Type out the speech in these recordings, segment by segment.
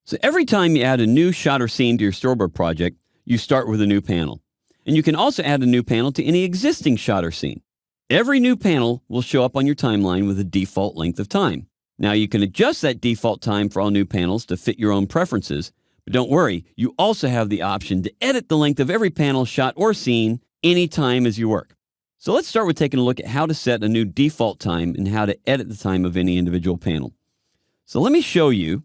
So every time you add a new shot or scene to your storyboard project, you start with a new panel. And you can also add a new panel to any existing shot or scene. Every new panel will show up on your timeline with a default length of time. Now you can adjust that default time for all new panels to fit your own preferences, but don't worry, you also have the option to edit the length of every panel, shot, or scene anytime as you work. So let's start with taking a look at how to set a new default time and how to edit the time of any individual panel. So let me show you.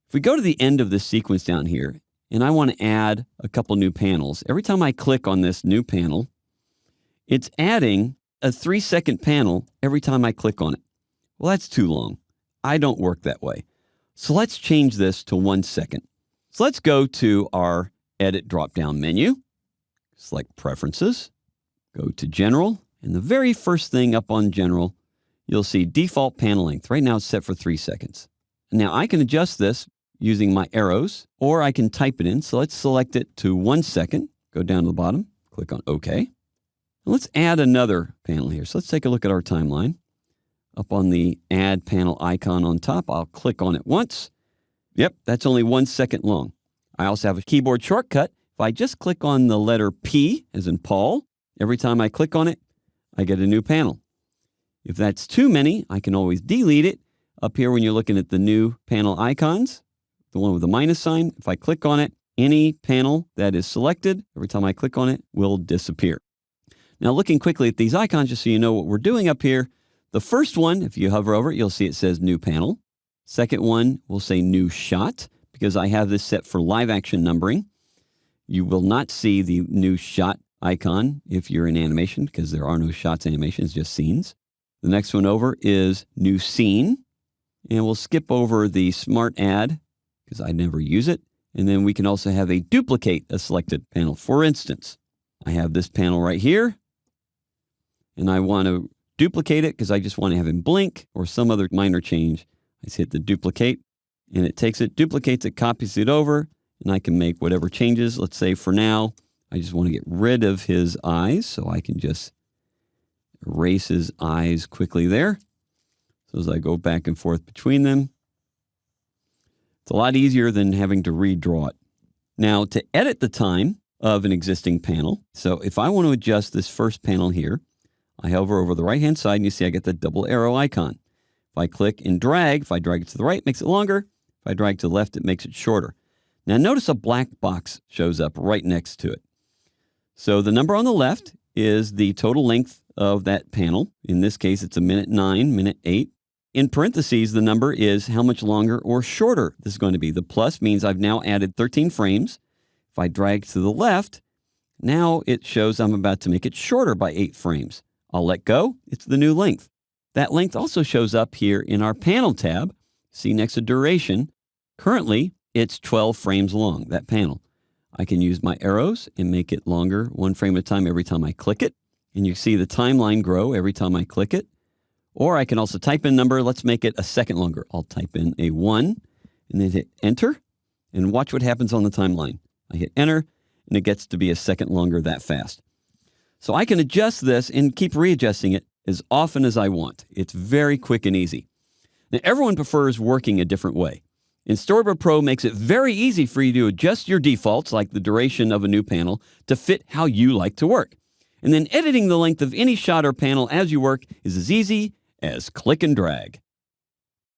If we go to the end of this sequence down here, and I want to add a couple new panels, every time I click on this new panel, it's adding a 3-second panel every time I click on it. Well, that's too long. I don't work that way. So let's change this to 1 second. So let's go to our Edit drop-down menu, select Preferences, go to General, and the very first thing up on General, you'll see Default Panel Length. Right now it's set for 3 seconds. Now I can adjust this using my arrows, or I can type it in. So let's select it to 1 second, go down to the bottom, click on OK. Let's add another panel here. So let's take a look at our timeline. Up on the Add Panel icon on top, I'll click on it once. Yep, that's only 1 second long. I also have a keyboard shortcut. If I just click on the letter P, as in Paul, every time I click on it, I get a new panel. If that's too many, I can always delete it. Up here when you're looking at the new panel icons, the one with the minus sign, if I click on it, any panel that is selected, every time I click on it, will disappear. Now looking quickly at these icons, just so you know what we're doing up here, the first one, if you hover over it, you'll see it says New Panel. Second one will say New Shot, because I have this set for live action numbering. You will not see the New Shot icon if you're in animation, because there are no shots animations, just scenes. The next one over is New Scene, and we'll skip over the Smart Add, because I never use it. And then we can also have a duplicate a selected panel. For instance, I have this panel right here, and I want to duplicate it because I just want to have him blink or some other minor change. I just hit the duplicate, and it takes it, duplicates it, copies it over, and I can make whatever changes. Let's say for now, I just want to get rid of his eyes, so I can just erase his eyes quickly there. So as I go back and forth between them, it's a lot easier than having to redraw it. Now, to edit the time of an existing panel, so if I want to adjust this first panel here, I hover over the right-hand side, and you see I get the double arrow icon. If I click and drag, if I drag it to the right, it makes it longer. If I drag to the left, it makes it shorter. Now, notice a black box shows up right next to it. So the number on the left is the total length of that panel. In this case, it's 1:09, 1:08. In parentheses, the number is how much longer or shorter this is going to be. The plus means I've now added 13 frames. If I drag to the left, now it shows I'm about to make it shorter by 8 frames. I'll let go. It's the new length. That length also shows up here in our panel tab. See next to duration. Currently, it's 12 frames long, that panel. I can use my arrows and make it longer 1 frame at a time every time I click it. And you see the timeline grow every time I click it. Or I can also type in a number. Let's make it a second longer. I'll type in a 1 and then hit enter. And watch what happens on the timeline. I hit enter and it gets to be a second longer that fast. So I can adjust this and keep readjusting it as often as I want. It's very quick and easy. Now, everyone prefers working a different way. And Storyboard Pro makes it very easy for you to adjust your defaults, like the duration of a new panel, to fit how you like to work. And then editing the length of any shot or panel as you work is as easy as click and drag.